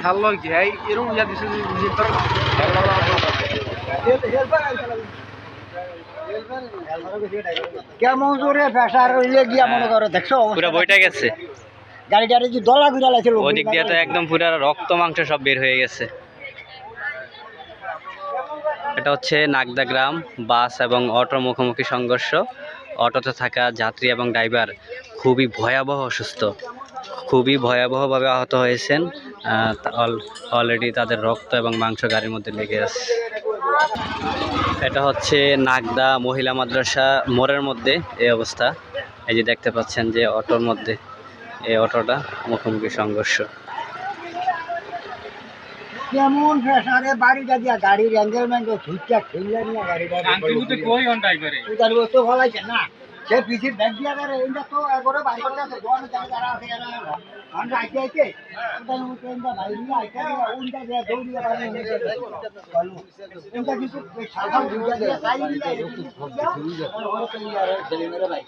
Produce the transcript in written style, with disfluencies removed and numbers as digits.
ভালো কি এই এরকম ইয়া দিছে যে তোর কেমন জোরে প্রেসার হইলে গিয়া মনে করো দেখছো পুরো বইটা গেছে। গাড়িটারে যে দলা ঘুরা লাগছিল ওদিক দিয়ে তো একদম পুরো রক্ত মাংস সব বের হয়ে গেছে। এটা হচ্ছে নাগদা গ্রাম, বাস এবং অটোর মুখোমুখি সংঘর্ষ। অটোতে থাকা যাত্রী এবং ড্রাইভার খুবই ভয়াবহ অসুস্থ, খুবই ভয়াবহভাবে আহত হয়েছেন। অলরেডি তাদের রক্ত এবং মাংস গাড়ির মধ্যে লেগে আছে। এটা হচ্ছে নাগদা মহিলা মাদ্রাসা মোড়ের মধ্যে এই অবস্থা। এই যে দেখতে পাচ্ছেন যে অটোর মধ্যে এই অটোটা মুখোমুখি সংঘর্ষ। কেমন প্রেসারে বাড়িটা দিয়া গাড়ির অ্যাঙ্গেল ম্যাঙ্গেল ছুটটা খেললে নিয়ে গাড়িটা কই ঘন্টায় করে উদার তো ফলাইছে না সে পিছিয়ে ব্যাগ দিয়া করে এইটা তো একবারে বাড়ি করতে আছে দোয়ান যারা আছে এরা আমরা আইতে আইতে ওটার মধ্যে এইটা বাইরে নিয়ে আইতে ওইটা দিয়া দৌড়িয়ে বাড়ি নিয়ে বলো এইটা কিন্তু সাধারণ দুইটা দিয়া তাই নিয়ে আর ওরে তো আর ছেলে মেরে বাইক